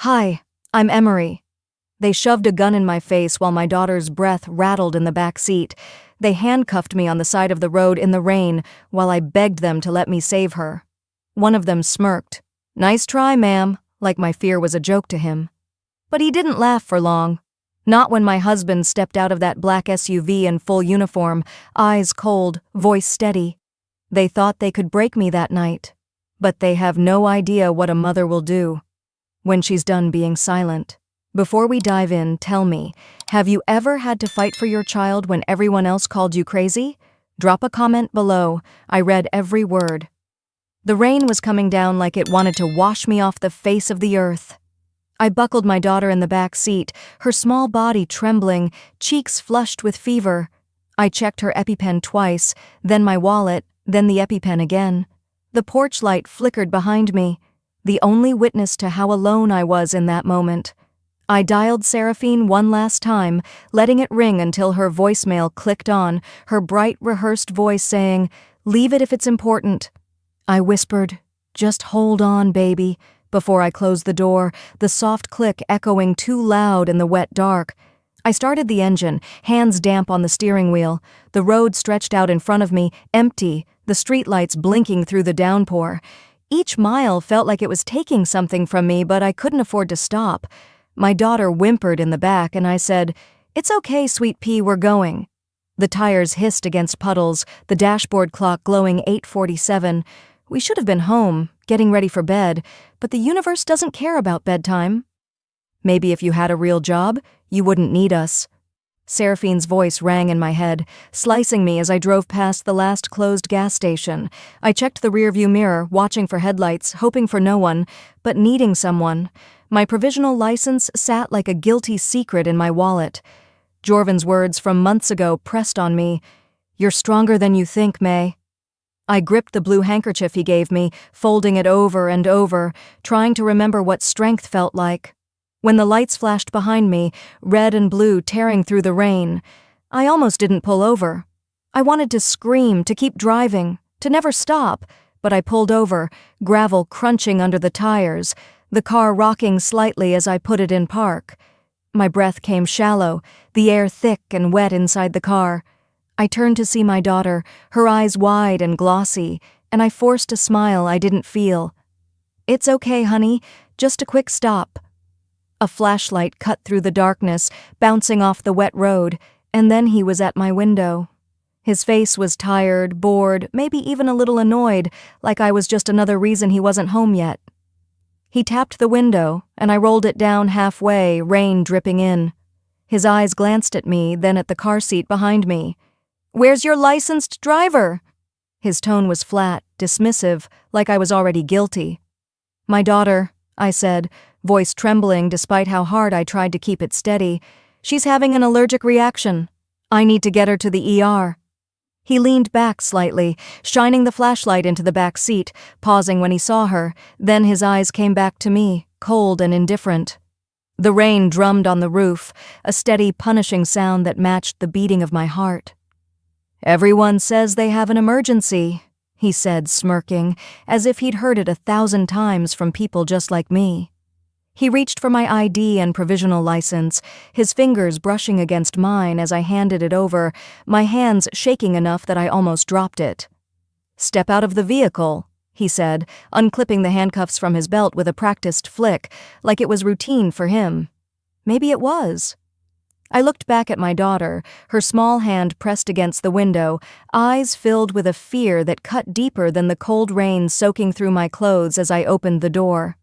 Hi, I'm Emery. They shoved a gun in my face while my daughter's breath rattled in the back seat. They handcuffed me on the side of the road in the rain while I begged them to let me save her. One of them smirked. "Nice try, ma'am," like my fear was a joke to him. But he didn't laugh for long. Not when my husband stepped out of that black SUV in full uniform, eyes cold, voice steady. They thought they could break me that night. But they have no idea what a mother will do when she's done being silent. Before we dive in, tell me, have you ever had to fight for your child when everyone else called you crazy? Drop a comment below. I read every word. The rain was coming down like it wanted to wash me off the face of the earth. I buckled my daughter in the back seat, her small body trembling, cheeks flushed with fever. I checked her EpiPen twice, then my wallet, then the EpiPen again. The porch light flickered behind me, the only witness to how alone I was in that moment. I dialed Seraphine one last time, letting it ring until her voicemail clicked on, her bright, rehearsed voice saying, "Leave it if it's important." I whispered, "Just hold on, baby," before I closed the door, the soft click echoing too loud in the wet dark. I started the engine, hands damp on the steering wheel. The road stretched out in front of me, empty, the streetlights blinking through the downpour. Each mile felt like it was taking something from me, but I couldn't afford to stop. My daughter whimpered in the back, and I said, "It's okay, sweet pea, we're going." The tires hissed against puddles, the dashboard clock glowing 8:47. We should have been home, getting ready for bed, but the universe doesn't care about bedtime. Maybe if you had a real job, you wouldn't need us. Seraphine's voice rang in my head, slicing me as I drove past the last closed gas station. I checked the rearview mirror, watching for headlights, hoping for no one, but needing someone. My provisional license sat like a guilty secret in my wallet. Jorvan's words from months ago pressed on me. "You're stronger than you think, May." I gripped the blue handkerchief he gave me, folding it over and over, trying to remember what strength felt like. When the lights flashed behind me, red and blue tearing through the rain, I almost didn't pull over. I wanted to scream, to keep driving, to never stop, but I pulled over, gravel crunching under the tires, the car rocking slightly as I put it in park. My breath came shallow, the air thick and wet inside the car. I turned to see my daughter, her eyes wide and glossy, and I forced a smile I didn't feel. "It's okay, honey, just a quick stop." A flashlight cut through the darkness, bouncing off the wet road, and then he was at my window. His face was tired, bored, maybe even a little annoyed, like I was just another reason he wasn't home yet. He tapped the window, and I rolled it down halfway, rain dripping in. His eyes glanced at me, then at the car seat behind me. "Where's your licensed driver?" His tone was flat, dismissive, like I was already guilty. "My daughter," I said, voice trembling despite how hard I tried to keep it steady. "She's having an allergic reaction. I need to get her to the ER." He leaned back slightly, shining the flashlight into the back seat, pausing when he saw her, then his eyes came back to me, cold and indifferent. The rain drummed on the roof, a steady, punishing sound that matched the beating of my heart. "Everyone says they have an emergency," he said, smirking, as if he'd heard it 1,000 times from people just like me. He reached for my ID and provisional license, his fingers brushing against mine as I handed it over, my hands shaking enough that I almost dropped it. "Step out of the vehicle," he said, unclipping the handcuffs from his belt with a practiced flick, like it was routine for him. Maybe it was. I looked back at my daughter, her small hand pressed against the window, eyes filled with a fear that cut deeper than the cold rain soaking through my clothes as I opened the door.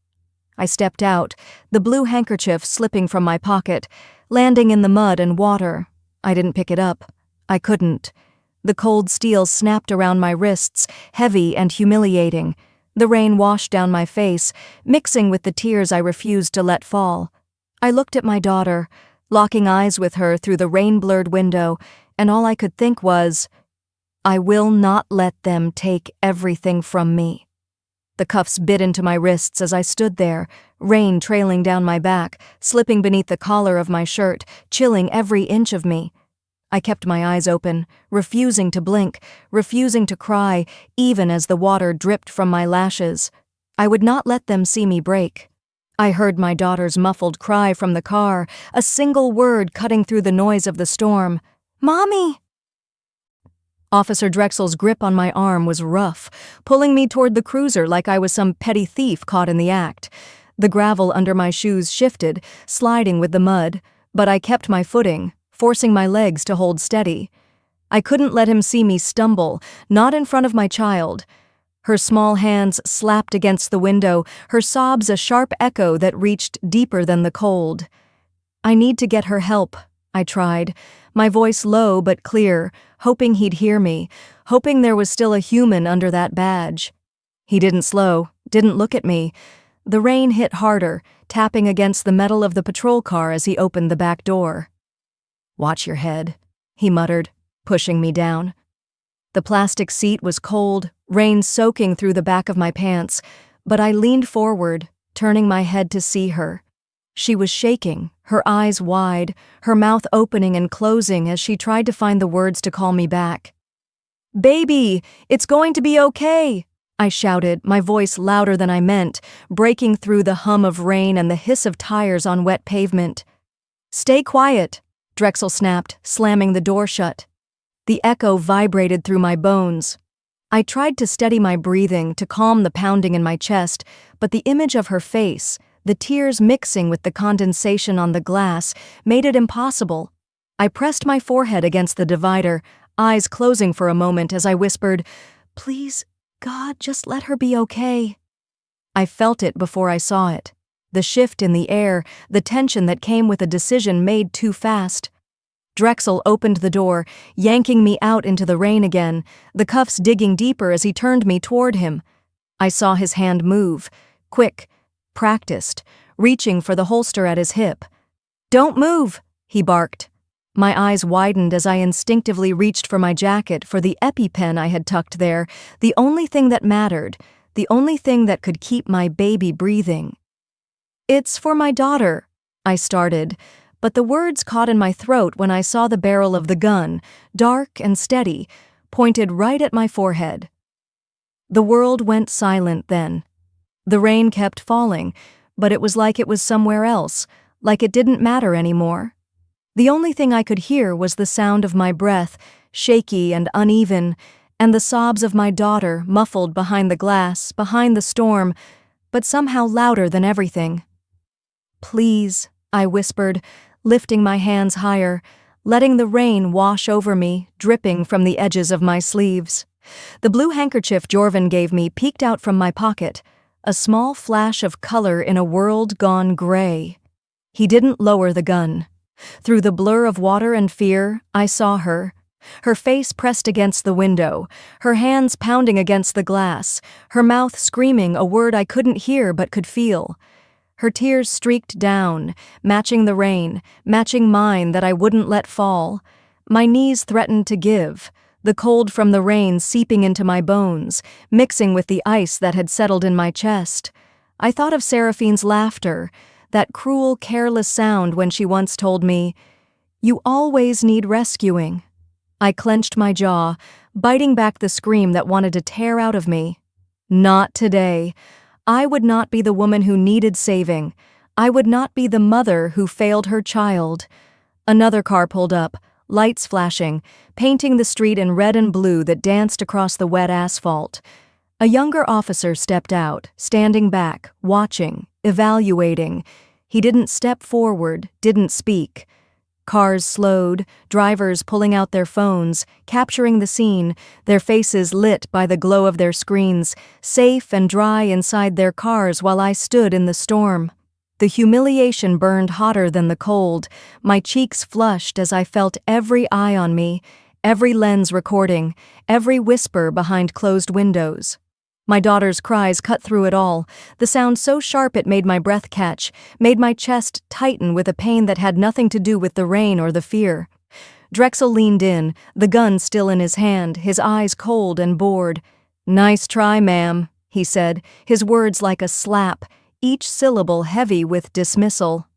I stepped out, the blue handkerchief slipping from my pocket, landing in the mud and water. I didn't pick it up. I couldn't. The cold steel snapped around my wrists, heavy and humiliating. The rain washed down my face, mixing with the tears I refused to let fall. I looked at my daughter, locking eyes with her through the rain-blurred window, and all I could think was, "I will not let them take everything from me." The cuffs bit into my wrists as I stood there, rain trailing down my back, slipping beneath the collar of my shirt, chilling every inch of me. I kept my eyes open, refusing to blink, refusing to cry, even as the water dripped from my lashes. I would not let them see me break. I heard my daughter's muffled cry from the car, a single word cutting through the noise of the storm. "Mommy!" Officer Drexel's grip on my arm was rough, pulling me toward the cruiser like I was some petty thief caught in the act. The gravel under my shoes shifted, sliding with the mud, but I kept my footing, forcing my legs to hold steady. I couldn't let him see me stumble, not in front of my child. Her small hands slapped against the window, her sobs a sharp echo that reached deeper than the cold. "I need to get her help," I tried, my voice low but clear, hoping he'd hear me, hoping there was still a human under that badge. He didn't slow, didn't look at me. The rain hit harder, tapping against the metal of the patrol car as he opened the back door. "Watch your head," he muttered, pushing me down. The plastic seat was cold, rain soaking through the back of my pants, but I leaned forward, turning my head to see her. She was shaking, her eyes wide, her mouth opening and closing as she tried to find the words to call me back. "Baby, it's going to be okay," I shouted, my voice louder than I meant, breaking through the hum of rain and the hiss of tires on wet pavement. "Stay quiet," Drexel snapped, slamming the door shut. The echo vibrated through my bones. I tried to steady my breathing, to calm the pounding in my chest, but the image of her face, the tears mixing with the condensation on the glass, made it impossible. I pressed my forehead against the divider, eyes closing for a moment as I whispered, "Please, God, just let her be okay." I felt it before I saw it. The shift in the air, the tension that came with a decision made too fast. Drexel opened the door, yanking me out into the rain again, the cuffs digging deeper as he turned me toward him. I saw his hand move, quick, practiced, reaching for the holster at his hip. "Don't move," he barked. My eyes widened as I instinctively reached for my jacket, for the EpiPen I had tucked there, the only thing that mattered, the only thing that could keep my baby breathing. "It's for my daughter," I started, but the words caught in my throat when I saw the barrel of the gun, dark and steady, pointed right at my forehead. The world went silent then. The rain kept falling, but it was like it was somewhere else, like it didn't matter anymore. The only thing I could hear was the sound of my breath, shaky and uneven, and the sobs of my daughter muffled behind the glass, behind the storm, but somehow louder than everything. "Please," I whispered, lifting my hands higher, letting the rain wash over me, dripping from the edges of my sleeves. The blue handkerchief Jorvan gave me peeked out from my pocket, a small flash of color in a world gone gray. He didn't lower the gun. Through the blur of water and fear, I saw her. Her face pressed against the window, her hands pounding against the glass, her mouth screaming a word I couldn't hear but could feel. Her tears streaked down, matching the rain, matching mine that I wouldn't let fall. My knees threatened to give, the cold from the rain seeping into my bones, mixing with the ice that had settled in my chest. I thought of Seraphine's laughter, that cruel, careless sound when she once told me, "You always need rescuing." I clenched my jaw, biting back the scream that wanted to tear out of me. Not today. I would not be the woman who needed saving. I would not be the mother who failed her child. Another car pulled up, lights flashing, painting the street in red and blue that danced across the wet asphalt. A younger officer stepped out, standing back, watching, evaluating. He didn't step forward, didn't speak. Cars slowed, drivers pulling out their phones, capturing the scene, their faces lit by the glow of their screens, safe and dry inside their cars while I stood in the storm. The humiliation burned hotter than the cold, my cheeks flushed as I felt every eye on me, every lens recording, every whisper behind closed windows. My daughter's cries cut through it all, the sound so sharp it made my breath catch, made my chest tighten with a pain that had nothing to do with the rain or the fear. Drexel leaned in, the gun still in his hand, his eyes cold and bored. "Nice try, ma'am," he said, his words like a slap, each syllable heavy with dismissal.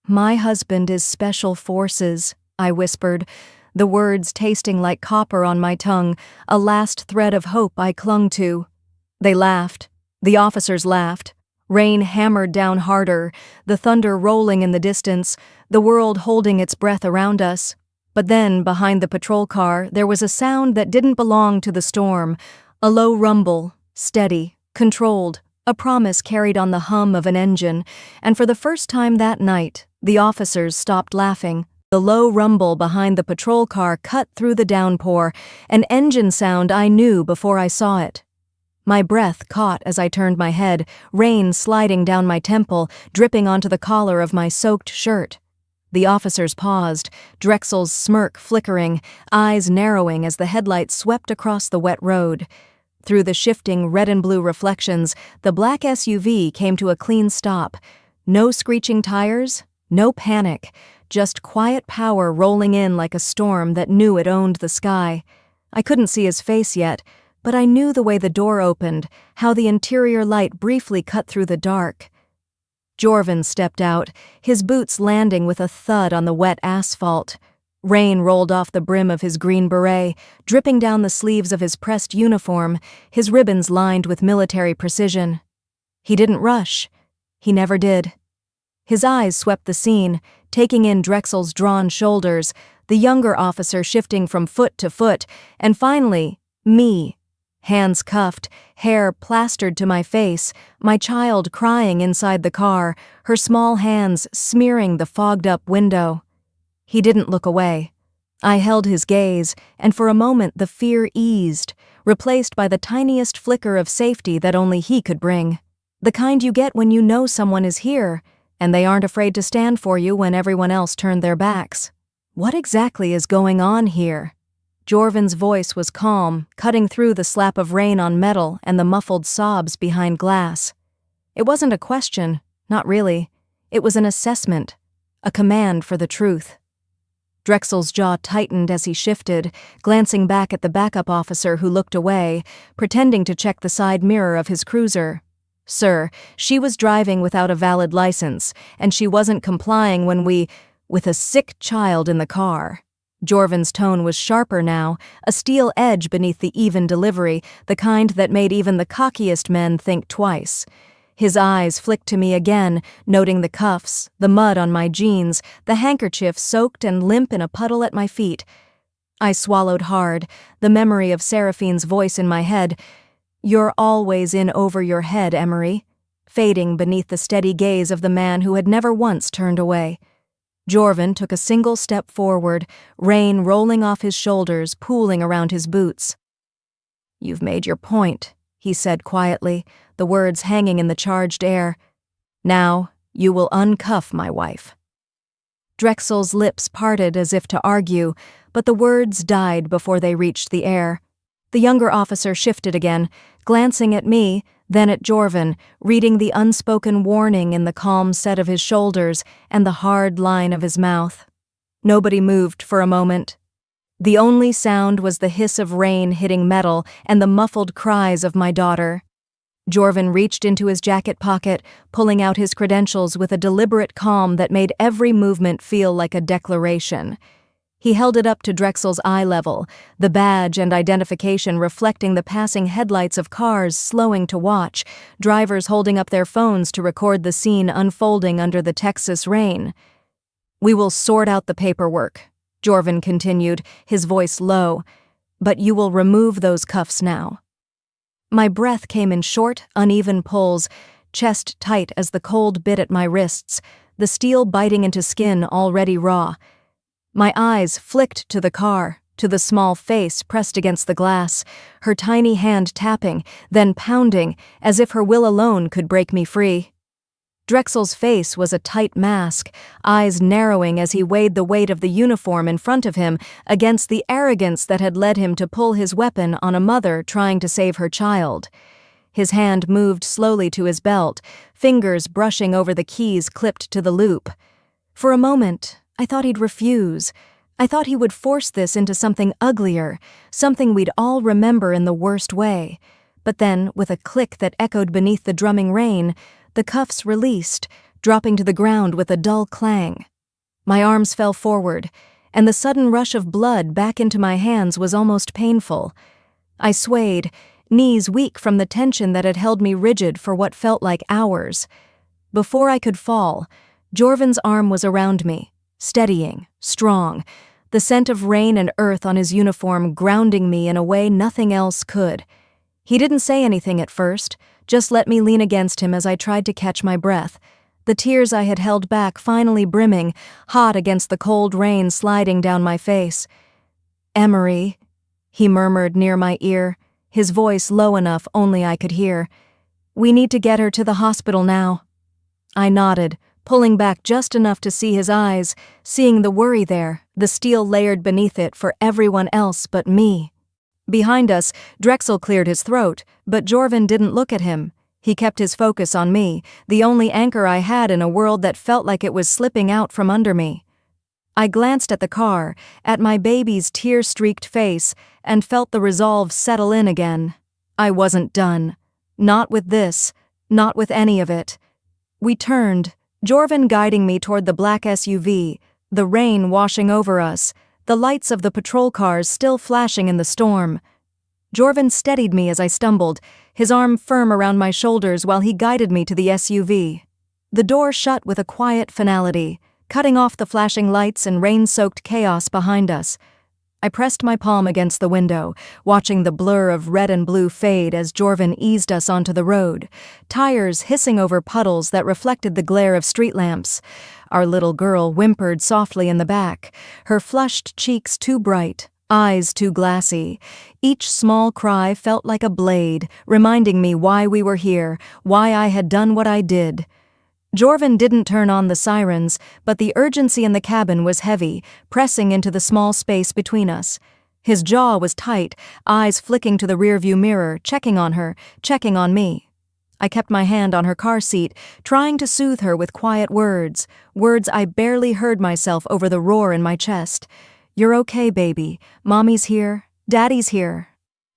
"My husband is Special Forces," I whispered, the words tasting like copper on my tongue, a last thread of hope I clung to. They laughed. The officers laughed. Rain hammered down harder, the thunder rolling in the distance, the world holding its breath around us. But then, behind the patrol car, there was a sound that didn't belong to the storm, a low rumble, steady, controlled, a promise carried on the hum of an engine, and for the first time that night, the officers stopped laughing. The low rumble behind the patrol car cut through the downpour, an engine sound I knew before I saw it. My breath caught as I turned my head, rain sliding down my temple, dripping onto the collar of my soaked shirt. The officers paused, Drexel's smirk flickering, eyes narrowing as the headlights swept across the wet road. Through the shifting red and blue reflections, the black SUV came to a clean stop. No screeching tires, no panic, just quiet power rolling in like a storm that knew it owned the sky. I couldn't see his face yet, but I knew the way the door opened, how the interior light briefly cut through the dark. Jorvan stepped out, his boots landing with a thud on the wet asphalt. Rain rolled off the brim of his green beret, dripping down the sleeves of his pressed uniform, his ribbons lined with military precision. He didn't rush. He never did. His eyes swept the scene, taking in Drexel's drawn shoulders, the younger officer shifting from foot to foot, and finally, me. Hands cuffed, hair plastered to my face, my child crying inside the car, her small hands smearing the fogged-up window. He didn't look away. I held his gaze, and for a moment the fear eased, replaced by the tiniest flicker of safety that only he could bring. The kind you get when you know someone is here, and they aren't afraid to stand for you when everyone else turned their backs. What exactly is going on here? Jorvan's voice was calm, cutting through the slap of rain on metal and the muffled sobs behind glass. It wasn't a question, not really. It was an assessment, a command for the truth. Drexel's jaw tightened as he shifted, glancing back at the backup officer who looked away, pretending to check the side mirror of his cruiser. Sir, she was driving without a valid license, and she wasn't complying with a sick child in the car. Jorvan's tone was sharper now, a steel edge beneath the even delivery, the kind that made even the cockiest men think twice. His eyes flicked to me again, noting the cuffs, the mud on my jeans, the handkerchief soaked and limp in a puddle at my feet. I swallowed hard, the memory of Seraphine's voice in my head. "You're always in over your head, Emery," fading beneath the steady gaze of the man who had never once turned away. Jorvan took a single step forward, rain rolling off his shoulders, pooling around his boots. "You've made your point," he said quietly, the words hanging in the charged air. "Now, you will uncuff my wife." Drexel's lips parted as if to argue, but the words died before they reached the air. The younger officer shifted again, glancing at me, then at Jorvan, reading the unspoken warning in the calm set of his shoulders and the hard line of his mouth. Nobody moved for a moment. The only sound was the hiss of rain hitting metal and the muffled cries of my daughter. Jorvan reached into his jacket pocket, pulling out his credentials with a deliberate calm that made every movement feel like a declaration. He held it up to Drexel's eye level, the badge and identification reflecting the passing headlights of cars slowing to watch, drivers holding up their phones to record the scene unfolding under the Texas rain. "We will sort out the paperwork," Jorvan continued, his voice low, "but you will remove those cuffs now." My breath came in short, uneven pulls, chest tight as the cold bit at my wrists, the steel biting into skin already raw. My eyes flicked to the car, to the small face pressed against the glass, her tiny hand tapping, then pounding, as if her will alone could break me free. Drexel's face was a tight mask, eyes narrowing as he weighed the weight of the uniform in front of him against the arrogance that had led him to pull his weapon on a mother trying to save her child. His hand moved slowly to his belt, fingers brushing over the keys clipped to the loop. For a moment, I thought he'd refuse. I thought he would force this into something uglier, something we'd all remember in the worst way. But then, with a click that echoed beneath the drumming rain, the cuffs released, dropping to the ground with a dull clang. My arms fell forward, and the sudden rush of blood back into my hands was almost painful. I swayed, knees weak from the tension that had held me rigid for what felt like hours. Before I could fall, Jorvan's arm was around me, steadying, strong, the scent of rain and earth on his uniform grounding me in a way nothing else could. He didn't say anything at first, just let me lean against him as I tried to catch my breath, the tears I had held back finally brimming, hot against the cold rain sliding down my face. "Emery," he murmured near my ear, his voice low enough only I could hear. "We need to get her to the hospital now." I nodded, pulling back just enough to see his eyes, seeing the worry there, the steel layered beneath it for everyone else but me. Behind us, Drexel cleared his throat, but Jorvan didn't look at him. He kept his focus on me, the only anchor I had in a world that felt like it was slipping out from under me. I glanced at the car, at my baby's tear-streaked face, and felt the resolve settle in again. I wasn't done. Not with this, not with any of it. We turned, Jorvan guiding me toward the black SUV, the rain washing over us, the lights of the patrol cars still flashing in the storm. Jorvan steadied me as I stumbled, his arm firm around my shoulders while he guided me to the SUV. The door shut with a quiet finality, cutting off the flashing lights and rain-soaked chaos behind us. I pressed my palm against the window, watching the blur of red and blue fade as Jorvan eased us onto the road, tires hissing over puddles that reflected the glare of street lamps. Our little girl whimpered softly in the back, her flushed cheeks too bright, eyes too glassy. Each small cry felt like a blade, reminding me why we were here, why I had done what I did. Jorvan didn't turn on the sirens, but the urgency in the cabin was heavy, pressing into the small space between us. His jaw was tight, eyes flicking to the rearview mirror, checking on her, checking on me. I kept my hand on her car seat, trying to soothe her with quiet words I barely heard myself over the roar in my chest. "You're okay, baby. Mommy's here. Daddy's here."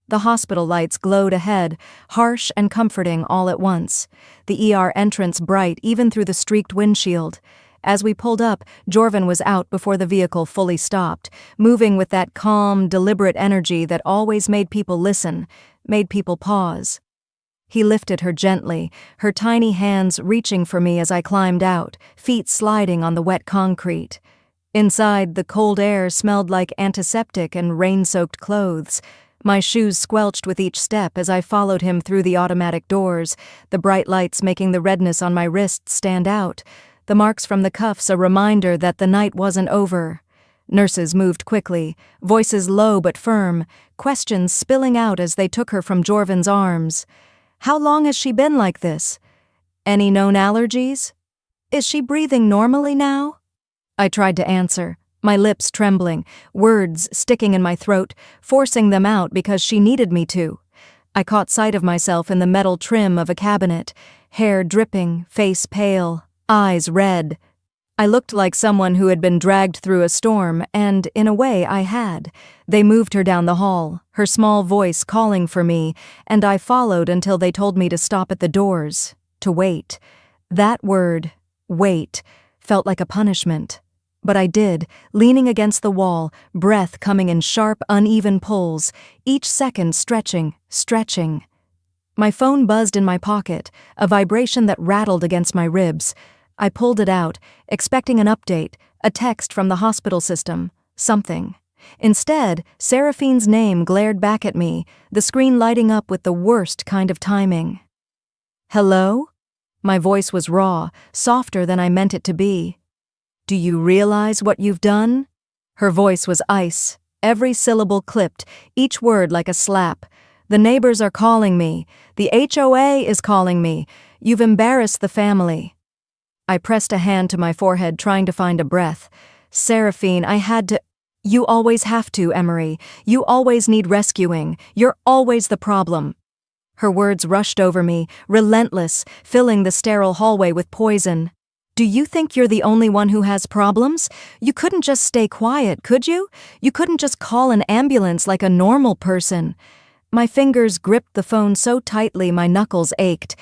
The hospital lights glowed ahead, harsh and comforting all at once. The ER entrance bright even through the streaked windshield. As we pulled up, Jorvan was out before the vehicle fully stopped, moving with that calm, deliberate energy that always made people listen, made people pause. He lifted her gently, her tiny hands reaching for me as I climbed out, feet sliding on the wet concrete. Inside, the cold air smelled like antiseptic and rain-soaked clothes. My shoes squelched with each step as I followed him through the automatic doors, the bright lights making the redness on my wrists stand out, the marks from the cuffs a reminder that the night wasn't over. Nurses moved quickly, voices low but firm, questions spilling out as they took her from Jorvan's arms. "How long has she been like this? Any known allergies? Is she breathing normally now?" I tried to answer, my lips trembling, words sticking in my throat, forcing them out because she needed me to. I caught sight of myself in the metal trim of a cabinet, hair dripping, face pale, eyes red. I looked like someone who had been dragged through a storm, and, in a way, I had. They moved her down the hall, her small voice calling for me, and I followed until they told me to stop at the doors, to wait. That word, wait, felt like a punishment. But I did, leaning against the wall, breath coming in sharp, uneven pulls, each second stretching. My phone buzzed in my pocket, a vibration that rattled against my ribs. I pulled it out, expecting an update, a text from the hospital system, something. Instead, Seraphine's name glared back at me, the screen lighting up with the worst kind of timing. "Hello?" My voice was raw, softer than I meant it to be. "Do you realize what you've done?" Her voice was ice, every syllable clipped, each word like a slap. "The neighbors are calling me. The HOA is calling me. You've embarrassed the family." I pressed a hand to my forehead, trying to find a breath. "Seraphine, I had to—" "You always have to, Emery. You always need rescuing. You're always the problem." Her words rushed over me, relentless, filling the sterile hallway with poison. "Do you think you're the only one who has problems? You couldn't just stay quiet, could you? You couldn't just call an ambulance like a normal person." My fingers gripped the phone so tightly my knuckles ached.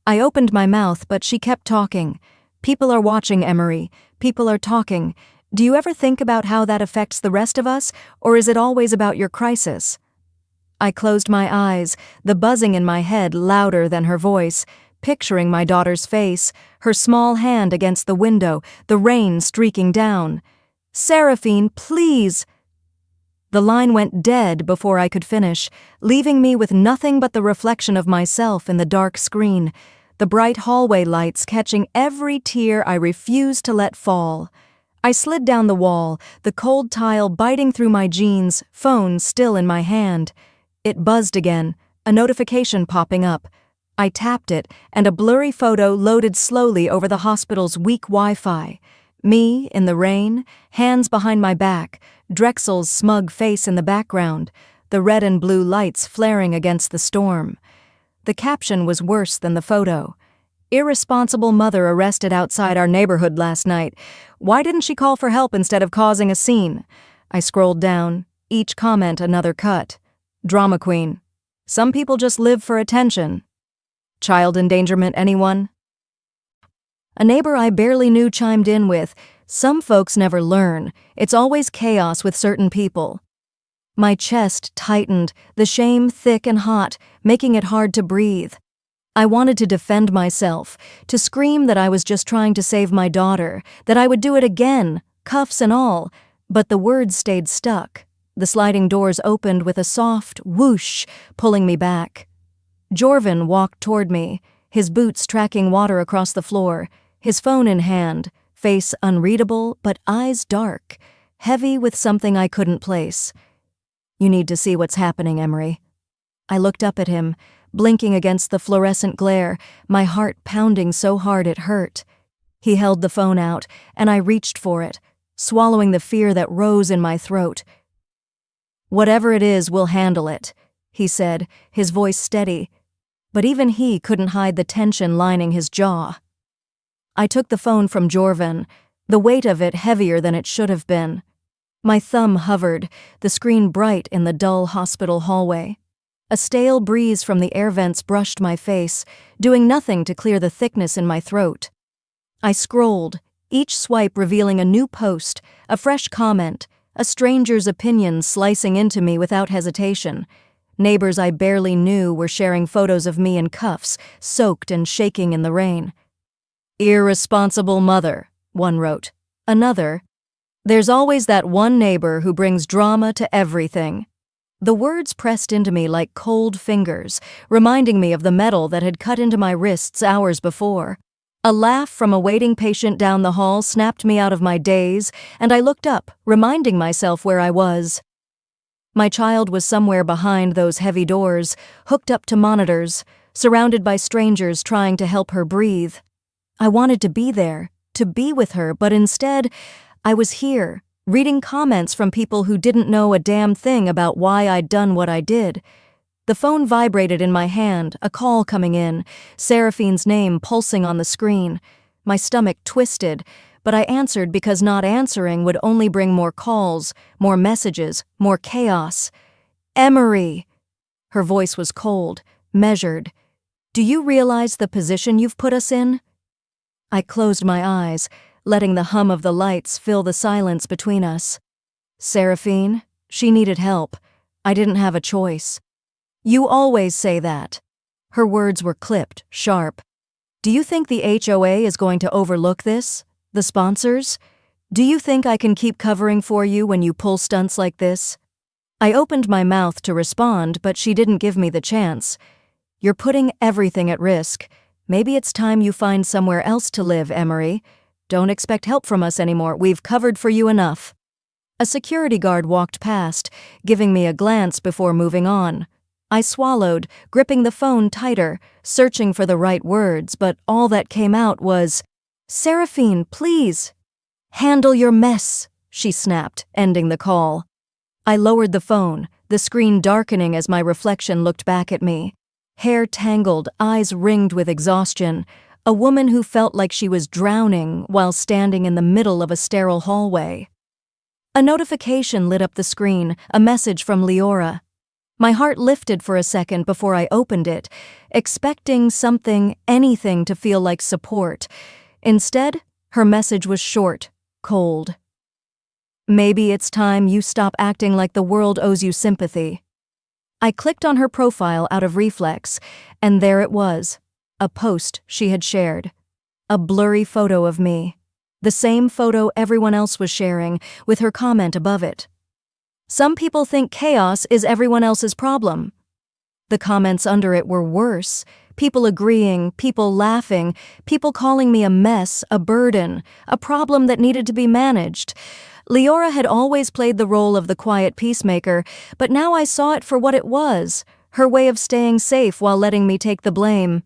I opened my mouth, but she kept talking. "People are watching, Emery. People are talking. Do you ever think about how that affects the rest of us, or is it always about your crisis?" I closed my eyes, the buzzing in my head louder than her voice, picturing my daughter's face, her small hand against the window, the rain streaking down. "Seraphine, please!" The line went dead before I could finish, leaving me with nothing but the reflection of myself in the dark screen, the bright hallway lights catching every tear I refused to let fall. I slid down the wall, the cold tile biting through my jeans, phone still in my hand. It buzzed again, a notification popping up. I tapped it, and a blurry photo loaded slowly over the hospital's weak Wi-Fi. Me, in the rain, hands behind my back, Drexel's smug face in the background, the red and blue lights flaring against the storm. The caption was worse than the photo. "Irresponsible mother arrested outside our neighborhood last night. Why didn't she call for help instead of causing a scene?" I scrolled down, each comment another cut. "Drama queen. Some people just live for attention." "Child endangerment, anyone?" A neighbor I barely knew chimed in with, "Some folks never learn. It's always chaos with certain people." My chest tightened, the shame thick and hot, making it hard to breathe. I wanted to defend myself, to scream that I was just trying to save my daughter, that I would do it again, cuffs and all, but the words stayed stuck. The sliding doors opened with a soft whoosh, pulling me back. Jorvin walked toward me, his boots tracking water across the floor, his phone in hand, face unreadable but eyes dark, heavy with something I couldn't place. "You need to see what's happening, Emery." I looked up at him, blinking against the fluorescent glare, my heart pounding so hard it hurt. He held the phone out, and I reached for it, swallowing the fear that rose in my throat. "Whatever it is, we'll handle it," he said, his voice steady, but even he couldn't hide the tension lining his jaw. I took the phone from Jorvin, the weight of it heavier than it should have been. My thumb hovered, the screen bright in the dull hospital hallway. A stale breeze from the air vents brushed my face, doing nothing to clear the thickness in my throat. I scrolled, each swipe revealing a new post, a fresh comment, a stranger's opinion slicing into me without hesitation. Neighbors I barely knew were sharing photos of me in cuffs, soaked and shaking in the rain. "Irresponsible mother," one wrote. Another, "There's always that one neighbor who brings drama to everything." The words pressed into me like cold fingers, reminding me of the metal that had cut into my wrists hours before. A laugh from a waiting patient down the hall snapped me out of my daze, and I looked up, reminding myself where I was. My child was somewhere behind those heavy doors, hooked up to monitors, surrounded by strangers trying to help her breathe. I wanted to be there, to be with her, but instead, I was here, reading comments from people who didn't know a damn thing about why I'd done what I did. The phone vibrated in my hand, a call coming in, Seraphine's name pulsing on the screen. My stomach twisted, but I answered because not answering would only bring more calls, more messages, more chaos. "Emery!" Her voice was cold, measured. "Do you realize the position you've put us in?" I closed my eyes, letting the hum of the lights fill the silence between us. "Seraphine, she needed help. I didn't have a choice." "You always say that." Her words were clipped, sharp. "Do you think the HOA is going to overlook this? The sponsors? Do you think I can keep covering for you when you pull stunts like this?" I opened my mouth to respond, but she didn't give me the chance. "You're putting everything at risk. Maybe it's time you find somewhere else to live, Emery. Don't expect help from us anymore. We've covered for you enough." A security guard walked past, giving me a glance before moving on. I swallowed, gripping the phone tighter, searching for the right words, but all that came out was, "Seraphine, please." "Handle your mess," she snapped, ending the call. I lowered the phone, the screen darkening as my reflection looked back at me. Hair tangled, eyes ringed with exhaustion, a woman who felt like she was drowning while standing in the middle of a sterile hallway. A notification lit up the screen, a message from Leora. My heart lifted for a second before I opened it, expecting something, anything to feel like support. Instead, her message was short, cold. "Maybe it's time you stop acting like the world owes you sympathy." I clicked on her profile out of reflex, and there it was, a post she had shared. A blurry photo of me. The same photo everyone else was sharing, with her comment above it. Some people think chaos is everyone else's problem. The comments under it were worse. People agreeing, people laughing, people calling me a mess, a burden, a problem that needed to be managed. Leora had always played the role of the quiet peacemaker, but now I saw it for what it was, her way of staying safe while letting me take the blame.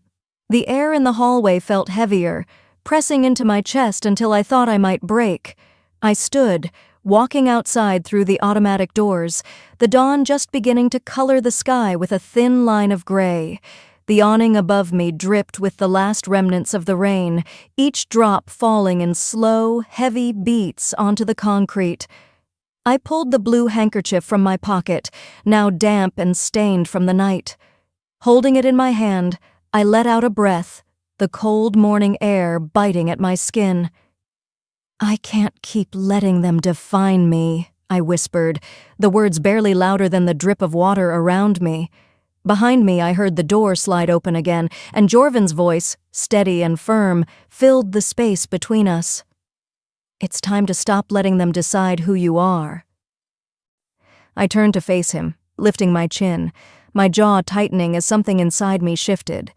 The air in the hallway felt heavier, pressing into my chest until I thought I might break. I stood, walking outside through the automatic doors, the dawn just beginning to color the sky with a thin line of gray. The awning above me dripped with the last remnants of the rain, each drop falling in slow, heavy beats onto the concrete. I pulled the blue handkerchief from my pocket, now damp and stained from the night. Holding it in my hand, I let out a breath, the cold morning air biting at my skin. "I can't keep letting them define me," I whispered, the words barely louder than the drip of water around me. Behind me, I heard the door slide open again, and Jorvin's voice, steady and firm, filled the space between us. "It's time to stop letting them decide who you are." I turned to face him, lifting my chin, my jaw tightening as something inside me shifted.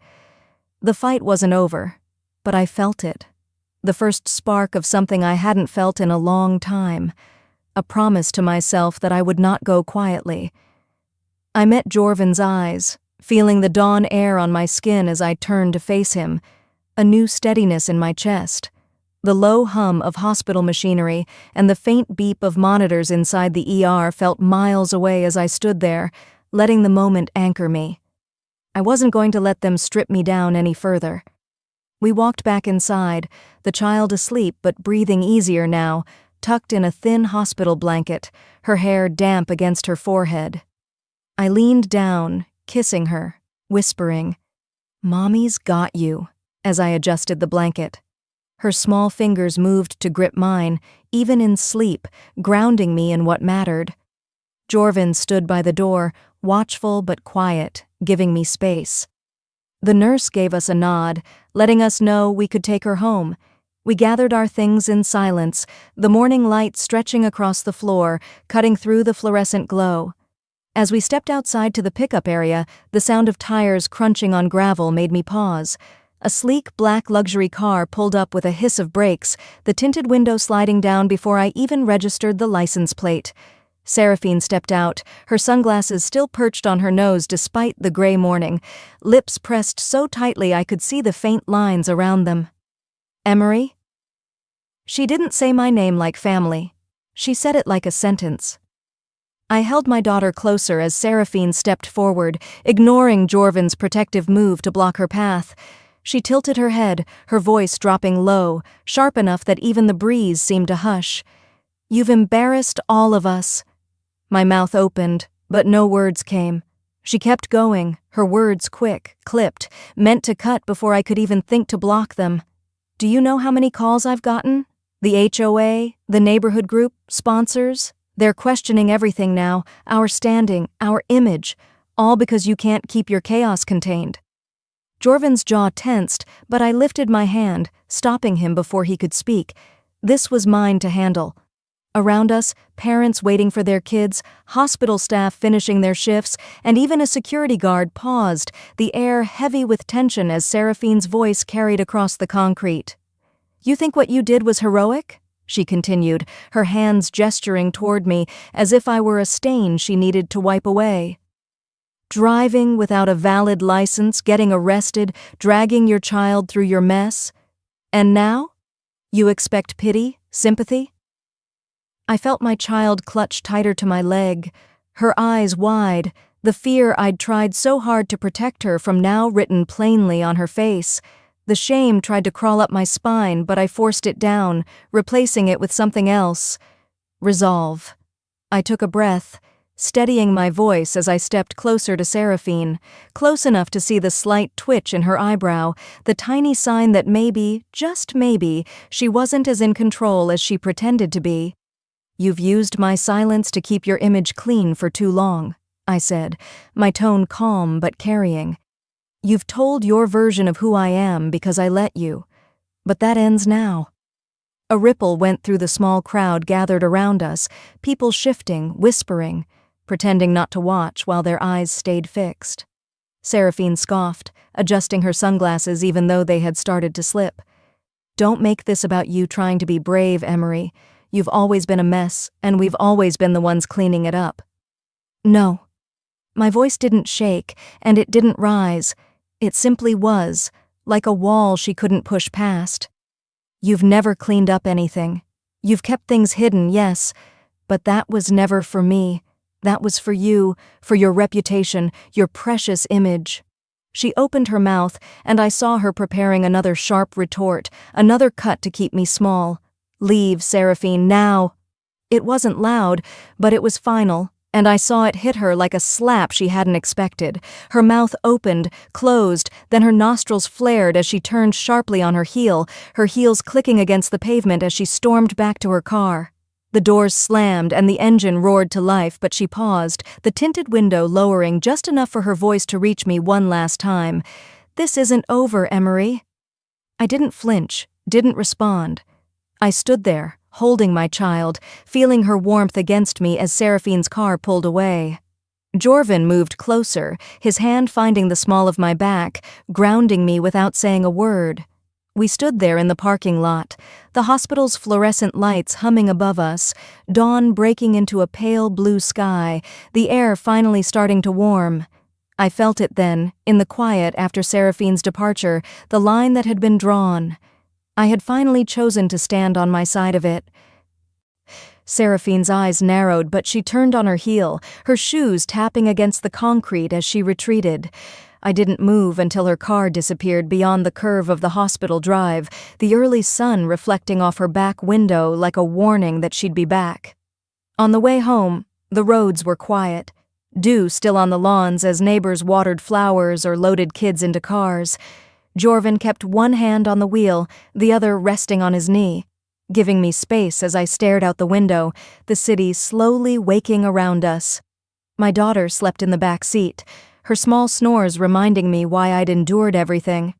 The fight wasn't over, but I felt it. The first spark of something I hadn't felt in a long time. A promise to myself that I would not go quietly. I met Jorvin's eyes, feeling the dawn air on my skin as I turned to face him, a new steadiness in my chest. The low hum of hospital machinery and the faint beep of monitors inside the ER felt miles away as I stood there, letting the moment anchor me. I wasn't going to let them strip me down any further. We walked back inside, the child asleep but breathing easier now, tucked in a thin hospital blanket, her hair damp against her forehead. I leaned down, kissing her, whispering, "Mommy's got you," as I adjusted the blanket. Her small fingers moved to grip mine, even in sleep, grounding me in what mattered. Jorvin stood by the door, watchful but quiet, giving me space. The nurse gave us a nod, letting us know we could take her home. We gathered our things in silence, the morning light stretching across the floor, cutting through the fluorescent glow. As we stepped outside to the pickup area, the sound of tires crunching on gravel made me pause. A sleek black luxury car pulled up with a hiss of brakes, the tinted window sliding down before I even registered the license plate. Seraphine stepped out, her sunglasses still perched on her nose despite the gray morning, lips pressed so tightly I could see the faint lines around them. "Emery?" She didn't say my name like family. She said it like a sentence. I held my daughter closer as Seraphine stepped forward, ignoring Jorvin's protective move to block her path. She tilted her head, her voice dropping low, sharp enough that even the breeze seemed to hush. "You've embarrassed all of us." My mouth opened, but no words came. She kept going, her words quick, clipped, meant to cut before I could even think to block them. "Do you know how many calls I've gotten? The HOA, the neighborhood group, sponsors? They're questioning everything now, our standing, our image, all because you can't keep your chaos contained." Jorvin's jaw tensed, but I lifted my hand, stopping him before he could speak. This was mine to handle. Around us, parents waiting for their kids, hospital staff finishing their shifts, and even a security guard paused, the air heavy with tension as Seraphine's voice carried across the concrete. "You think what you did was heroic?" she continued, her hands gesturing toward me as if I were a stain she needed to wipe away. "Driving without a valid license, getting arrested, dragging your child through your mess. And now? You expect pity, sympathy?" I felt my child clutch tighter to my leg, her eyes wide, the fear I'd tried so hard to protect her from now written plainly on her face. The shame tried to crawl up my spine, but I forced it down, replacing it with something else. Resolve. I took a breath, steadying my voice as I stepped closer to Seraphine, close enough to see the slight twitch in her eyebrow, the tiny sign that maybe, just maybe, she wasn't as in control as she pretended to be. "You've used my silence to keep your image clean for too long," I said, my tone calm but carrying. You've told your version of who I am because I let you. But that ends now. A ripple went through the small crowd gathered around us, people shifting, whispering, pretending not to watch while their eyes stayed fixed. Seraphine scoffed, adjusting her sunglasses even though they had started to slip. Don't make this about you trying to be brave, Emery. You've always been a mess, and we've always been the ones cleaning it up. No. My voice didn't shake, and it didn't rise. It simply was, like a wall she couldn't push past. You've never cleaned up anything. You've kept things hidden, yes, but that was never for me. That was for you, for your reputation, your precious image. She opened her mouth, and I saw her preparing another sharp retort, another cut to keep me small. Leave, Seraphine, now. It wasn't loud, but it was final, and I saw it hit her like a slap she hadn't expected. Her mouth opened, closed, then her nostrils flared as she turned sharply on her heel, her heels clicking against the pavement as she stormed back to her car. The doors slammed and the engine roared to life, but she paused, the tinted window lowering just enough for her voice to reach me one last time. This isn't over, Emery. I didn't flinch, didn't respond. I stood there, holding my child, feeling her warmth against me as Seraphine's car pulled away. Jorvin moved closer, his hand finding the small of my back, grounding me without saying a word. We stood there in the parking lot, the hospital's fluorescent lights humming above us, dawn breaking into a pale blue sky, the air finally starting to warm. I felt it then, in the quiet after Seraphine's departure, the line that had been drawn. I had finally chosen to stand on my side of it. Seraphine's eyes narrowed, but she turned on her heel, her shoes tapping against the concrete as she retreated. I didn't move until her car disappeared beyond the curve of the hospital drive, the early sun reflecting off her back window like a warning that she'd be back. On the way home, the roads were quiet. Dew still on the lawns as neighbors watered flowers or loaded kids into cars. Jorvin kept one hand on the wheel, the other resting on his knee, giving me space as I stared out the window, the city slowly waking around us. My daughter slept in the back seat, her small snores reminding me why I'd endured everything.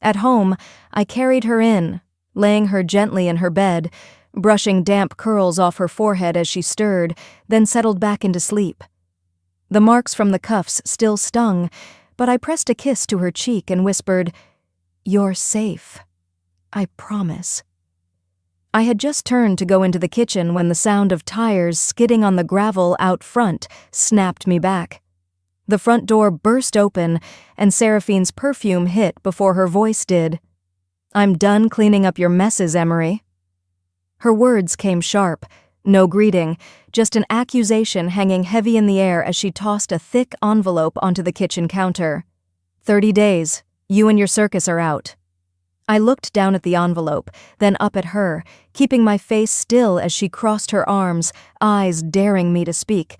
At home, I carried her in, laying her gently in her bed, brushing damp curls off her forehead as she stirred, then settled back into sleep. The marks from the cuffs still stung, but I pressed a kiss to her cheek and whispered, "You're safe. I promise." I had just turned to go into the kitchen when the sound of tires skidding on the gravel out front snapped me back. The front door burst open, and Seraphine's perfume hit before her voice did. "I'm done cleaning up your messes, Emery." Her words came sharp, no greeting, just an accusation hanging heavy in the air as she tossed a thick envelope onto the kitchen counter. 30 days. You and your circus are out." I looked down at the envelope, then up at her, keeping my face still as she crossed her arms, eyes daring me to speak.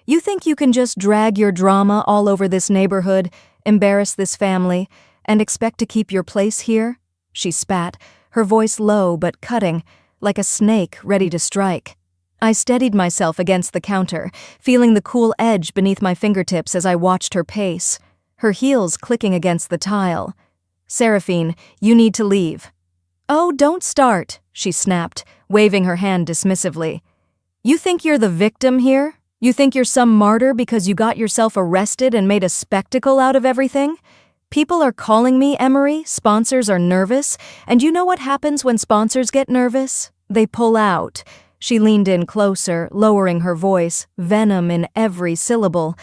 "You think you can just drag your drama all over this neighborhood, embarrass this family, and expect to keep your place here?" She spat, her voice low but cutting, like a snake ready to strike. I steadied myself against the counter, feeling the cool edge beneath my fingertips as I watched her pace, her heels clicking against the tile. "Seraphine, you need to leave." "Oh, don't start," she snapped, waving her hand dismissively. "You think you're the victim here? You think you're some martyr because you got yourself arrested and made a spectacle out of everything? People are calling me, Emery, sponsors are nervous, and you know what happens when sponsors get nervous? They pull out." She leaned in closer, lowering her voice, venom in every syllable.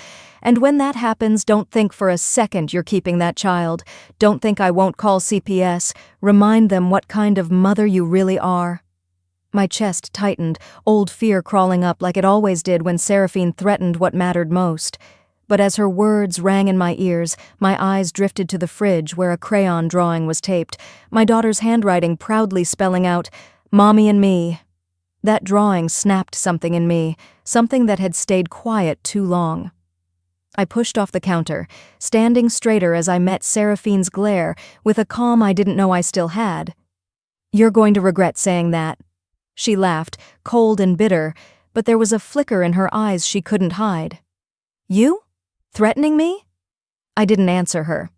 "And when that happens, don't think for a second you're keeping that child. Don't think I won't call CPS. Remind them what kind of mother you really are." My chest tightened, old fear crawling up like it always did when Seraphine threatened what mattered most. But as her words rang in my ears, my eyes drifted to the fridge where a crayon drawing was taped, my daughter's handwriting proudly spelling out, "Mommy and me." That drawing snapped something in me, something that had stayed quiet too long. I pushed off the counter, standing straighter as I met Seraphine's glare with a calm I didn't know I still had. "You're going to regret saying that." She laughed, cold and bitter, but there was a flicker in her eyes she couldn't hide. You? Threatening me? I didn't answer her.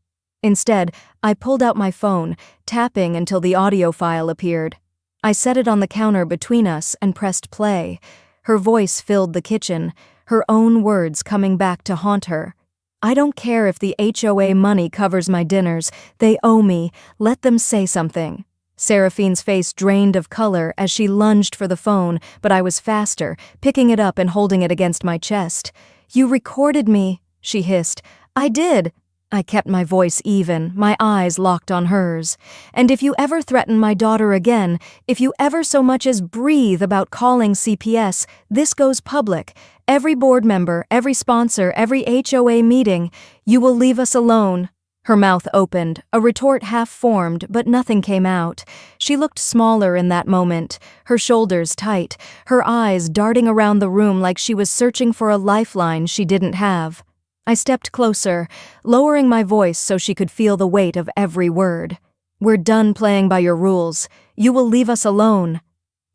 Instead, I pulled out my phone, tapping until the audio file appeared. I set it on the counter between us and pressed play. Her voice filled the kitchen, her own words coming back to haunt her. I don't care if the HOA money covers my dinners. They owe me. Let them say something. Seraphine's face drained of color as she lunged for the phone, but I was faster, picking it up and holding it against my chest. You recorded me, she hissed. I did. I kept my voice even, my eyes locked on hers. And if you ever threaten my daughter again, if you ever so much as breathe about calling CPS, this goes public. Every board member, every sponsor, every HOA meeting, you will leave us alone. Her mouth opened, a retort half formed, but nothing came out. She looked smaller in that moment, her shoulders tight, her eyes darting around the room like she was searching for a lifeline she didn't have. I stepped closer, lowering my voice so she could feel the weight of every word. We're done playing by your rules. You will leave us alone.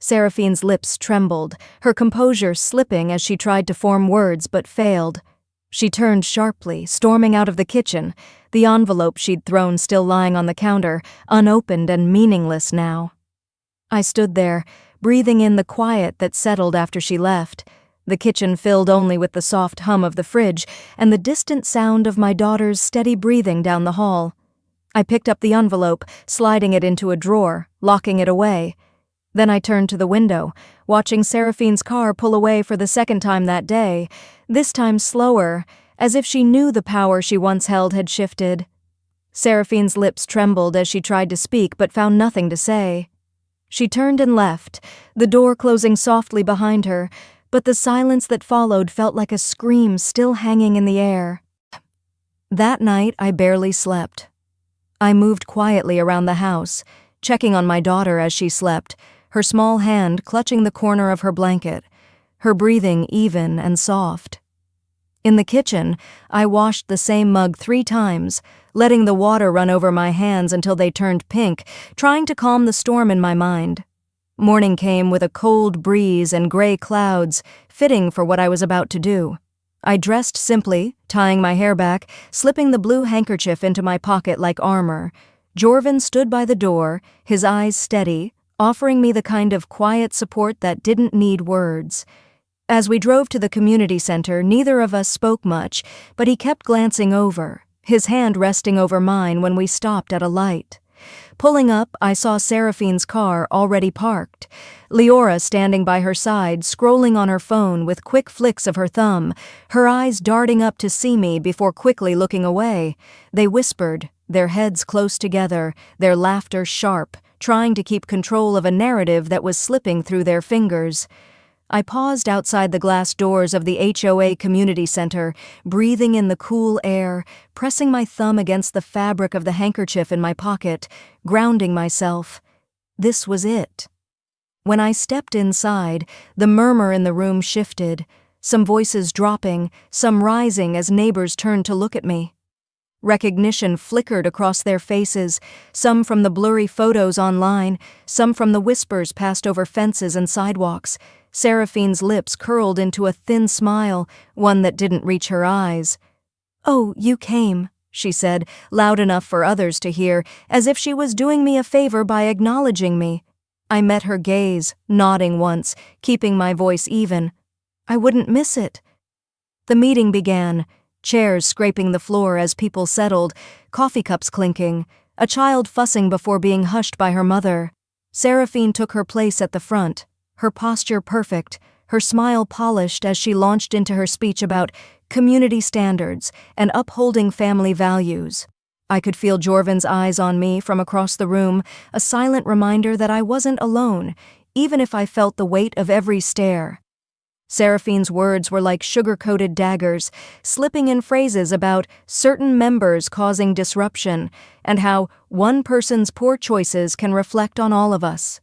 Seraphine's lips trembled, her composure slipping as she tried to form words but failed. She turned sharply, storming out of the kitchen, the envelope she'd thrown still lying on the counter, unopened and meaningless now. I stood there, breathing in the quiet that settled after she left, the kitchen filled only with the soft hum of the fridge and the distant sound of my daughter's steady breathing down the hall. I picked up the envelope, sliding it into a drawer, locking it away. Then I turned to the window, watching Seraphine's car pull away for the second time that day, this time slower, as if she knew the power she once held had shifted. Seraphine's lips trembled as she tried to speak but found nothing to say. She turned and left, the door closing softly behind her, but the silence that followed felt like a scream still hanging in the air. That night, I barely slept. I moved quietly around the house, checking on my daughter as she slept, her small hand clutching the corner of her blanket, her breathing even and soft. In the kitchen, I washed the same mug 3 times, letting the water run over my hands until they turned pink, trying to calm the storm in my mind. Morning came with a cold breeze and gray clouds, fitting for what I was about to do. I dressed simply, tying my hair back, slipping the blue handkerchief into my pocket like armor. Jorvin stood by the door, his eyes steady, offering me the kind of quiet support that didn't need words. As we drove to the community center, neither of us spoke much, but he kept glancing over, his hand resting over mine when we stopped at a light. Pulling up, I saw Seraphine's car already parked, Leora standing by her side, scrolling on her phone with quick flicks of her thumb, her eyes darting up to see me before quickly looking away. They whispered, their heads close together, their laughter sharp, trying to keep control of a narrative that was slipping through their fingers. I paused outside the glass doors of the HOA community center, breathing in the cool air, pressing my thumb against the fabric of the handkerchief in my pocket, grounding myself. This was it. When I stepped inside, the murmur in the room shifted, some voices dropping, some rising as neighbors turned to look at me. Recognition flickered across their faces, some from the blurry photos online, some from the whispers passed over fences and sidewalks. Seraphine's lips curled into a thin smile, one that didn't reach her eyes. "Oh, you came," she said, loud enough for others to hear, as if she was doing me a favor by acknowledging me. I met her gaze, nodding once, keeping my voice even. I wouldn't miss it. The meeting began, chairs scraping the floor as people settled, coffee cups clinking, a child fussing before being hushed by her mother. Seraphine took her place at the front, her posture perfect, her smile polished as she launched into her speech about community standards and upholding family values. I could feel Jorvin's eyes on me from across the room, a silent reminder that I wasn't alone, even if I felt the weight of every stare. Seraphine's words were like sugar-coated daggers, slipping in phrases about certain members causing disruption and how one person's poor choices can reflect on all of us.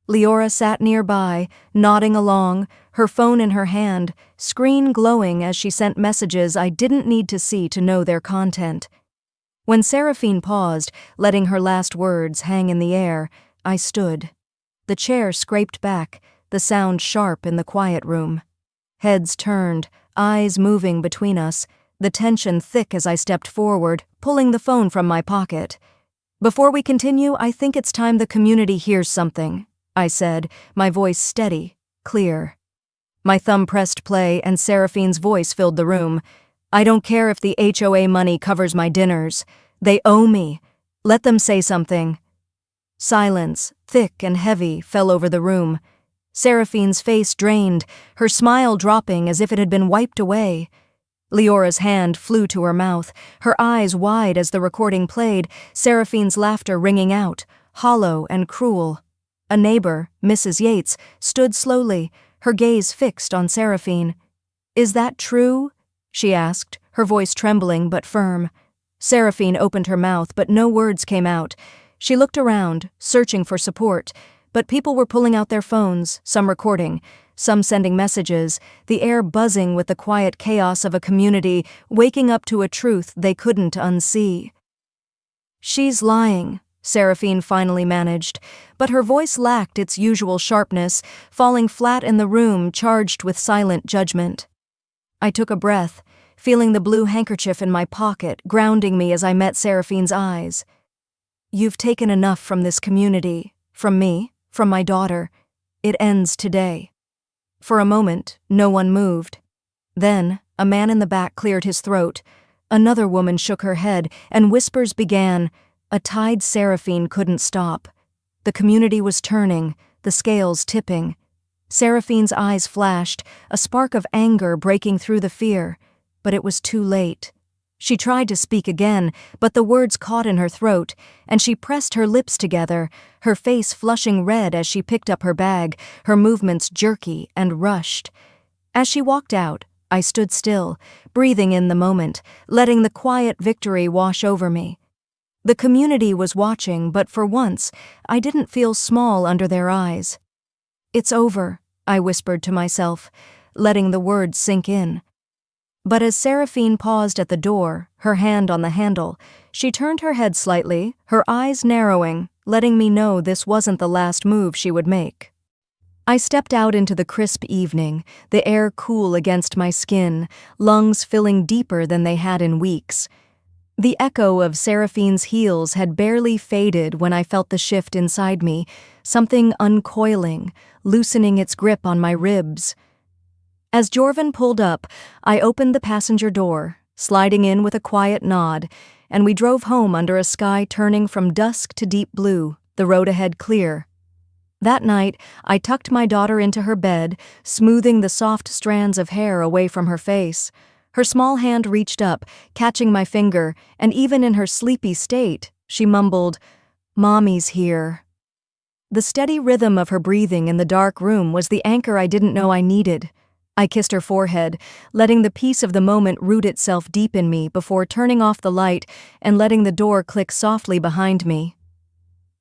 Leora sat nearby, nodding along, her phone in her hand, screen glowing as she sent messages I didn't need to see to know their content. When Seraphine paused, letting her last words hang in the air, I stood. The chair scraped back, the sound sharp in the quiet room. Heads turned, eyes moving between us, the tension thick as I stepped forward, pulling the phone from my pocket. "Before we continue, I think it's time the community hears something," I said, my voice steady, clear. My thumb pressed play and Seraphine's voice filled the room. "I don't care if the HOA money covers my dinners. They owe me. Let them say something." Silence, thick and heavy, fell over the room. Seraphine's face drained, her smile dropping as if it had been wiped away. Leora's hand flew to her mouth, her eyes wide as the recording played, Seraphine's laughter ringing out, hollow and cruel. A neighbor, Mrs. Yates, stood slowly, her gaze fixed on Seraphine. "Is that true?" she asked, her voice trembling but firm. Seraphine opened her mouth, but no words came out. She looked around, searching for support, but people were pulling out their phones, some recording, some sending messages, the air buzzing with the quiet chaos of a community waking up to a truth they couldn't unsee. "She's lying," Seraphine finally managed, but her voice lacked its usual sharpness, falling flat in the room charged with silent judgment. I took a breath, feeling the blue handkerchief in my pocket, grounding me as I met Seraphine's eyes. "You've taken enough from this community, from me, from my daughter. It ends today." For a moment, no one moved. Then, a man in the back cleared his throat. Another woman shook her head, and whispers began. A tide Seraphine couldn't stop. The community was turning, the scales tipping. Seraphine's eyes flashed, a spark of anger breaking through the fear. But it was too late. She tried to speak again, but the words caught in her throat, and she pressed her lips together, her face flushing red as she picked up her bag, her movements jerky and rushed. As she walked out, I stood still, breathing in the moment, letting the quiet victory wash over me. The community was watching, but for once, I didn't feel small under their eyes. "It's over," I whispered to myself, letting the words sink in. But as Seraphine paused at the door, her hand on the handle, she turned her head slightly, her eyes narrowing, letting me know this wasn't the last move she would make. I stepped out into the crisp evening, the air cool against my skin, lungs filling deeper than they had in weeks. The echo of Seraphine's heels had barely faded when I felt the shift inside me, something uncoiling, loosening its grip on my ribs. As Jorvan pulled up, I opened the passenger door, sliding in with a quiet nod, and we drove home under a sky turning from dusk to deep blue, the road ahead clear. That night, I tucked my daughter into her bed, smoothing the soft strands of hair away from her face. Her small hand reached up, catching my finger, and even in her sleepy state, she mumbled, "Mommy's here." The steady rhythm of her breathing in the dark room was the anchor I didn't know I needed. I kissed her forehead, letting the peace of the moment root itself deep in me before turning off the light and letting the door click softly behind me.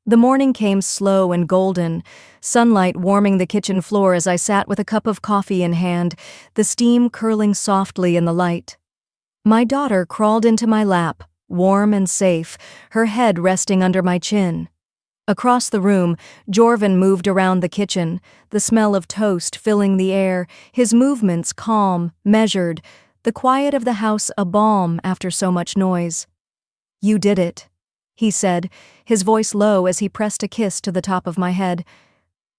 The morning came slow and golden, sunlight warming the kitchen floor as I sat with a cup of coffee in hand, the steam curling softly in the light. My daughter crawled into my lap, warm and safe, her head resting under my chin. Across the room, Jorvan moved around the kitchen, the smell of toast filling the air, his movements calm, measured, the quiet of the house a balm after so much noise. "You did it," he said, his voice low as he pressed a kiss to the top of my head.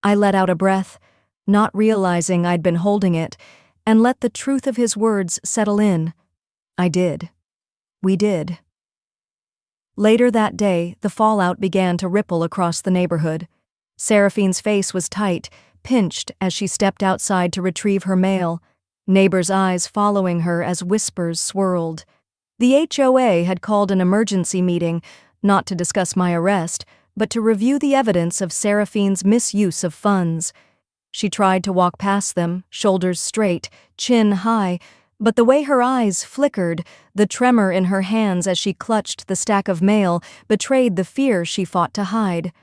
I let out a breath, not realizing I'd been holding it, and let the truth of his words settle in. I did. We did. Later that day, the fallout began to ripple across the neighborhood. Seraphine's face was tight, pinched as she stepped outside to retrieve her mail, neighbors' eyes following her as whispers swirled. The HOA had called an emergency meeting, not to discuss my arrest, but to review the evidence of Seraphine's misuse of funds. She tried to walk past them, shoulders straight, chin high, but the way her eyes flickered, the tremor in her hands as she clutched the stack of mail, betrayed the fear she fought to hide.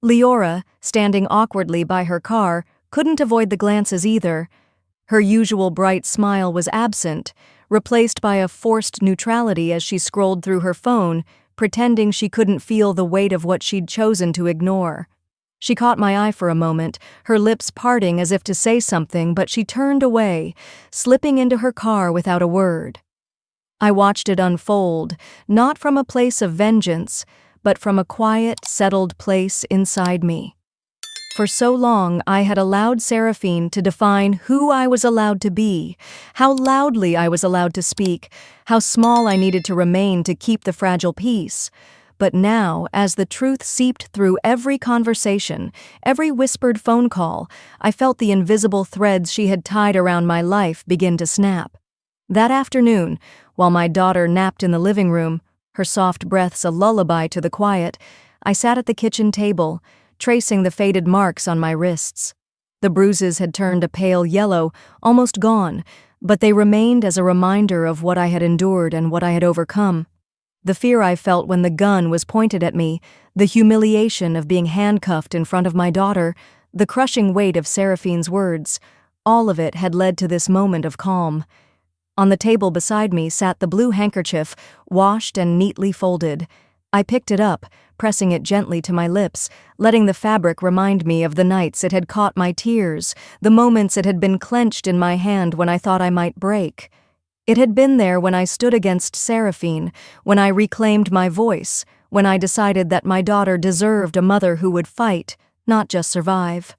Leora, standing awkwardly by her car, couldn't avoid the glances either. Her usual bright smile was absent, replaced by a forced neutrality as she scrolled through her phone, pretending she couldn't feel the weight of what she'd chosen to ignore. She caught my eye for a moment, her lips parting as if to say something, but she turned away, slipping into her car without a word. I watched it unfold, not from a place of vengeance, but from a quiet, settled place inside me. For so long, I had allowed Seraphine to define who I was allowed to be, how loudly I was allowed to speak, how small I needed to remain to keep the fragile peace. But now, as the truth seeped through every conversation, every whispered phone call, I felt the invisible threads she had tied around my life begin to snap. That afternoon, while my daughter napped in the living room, her soft breaths a lullaby to the quiet, I sat at the kitchen table, tracing the faded marks on my wrists. The bruises had turned a pale yellow, almost gone, but they remained as a reminder of what I had endured and what I had overcome. The fear I felt when the gun was pointed at me, the humiliation of being handcuffed in front of my daughter, the crushing weight of Seraphine's words, all of it had led to this moment of calm. On the table beside me sat the blue handkerchief, washed and neatly folded. I picked it up, pressing it gently to my lips, letting the fabric remind me of the nights it had caught my tears, the moments it had been clenched in my hand when I thought I might break. It had been there when I stood against Seraphine, when I reclaimed my voice, when I decided that my daughter deserved a mother who would fight, not just survive.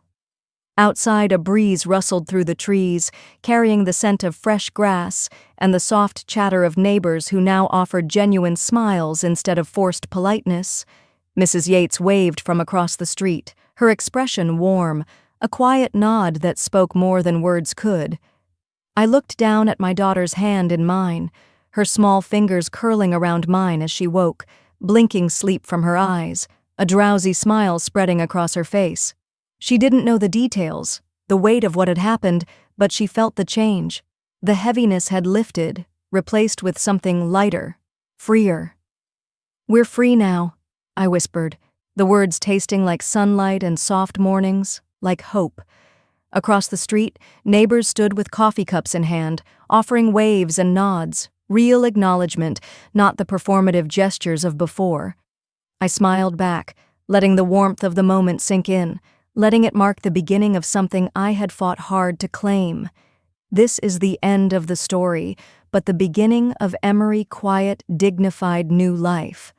Outside, a breeze rustled through the trees, carrying the scent of fresh grass and the soft chatter of neighbors who now offered genuine smiles instead of forced politeness. Mrs. Yates waved from across the street, her expression warm, a quiet nod that spoke more than words could. I looked down at my daughter's hand in mine, her small fingers curling around mine as she woke, blinking sleep from her eyes, a drowsy smile spreading across her face. She didn't know the details, the weight of what had happened, but she felt the change. The heaviness had lifted, replaced with something lighter, freer. "We're free now," I whispered, the words tasting like sunlight and soft mornings, like hope. Across the street, neighbors stood with coffee cups in hand, offering waves and nods, real acknowledgement, not the performative gestures of before. I smiled back, letting the warmth of the moment sink in, letting it mark the beginning of something I had fought hard to claim. This is the end of the story, but the beginning of Emery's quiet, dignified new life.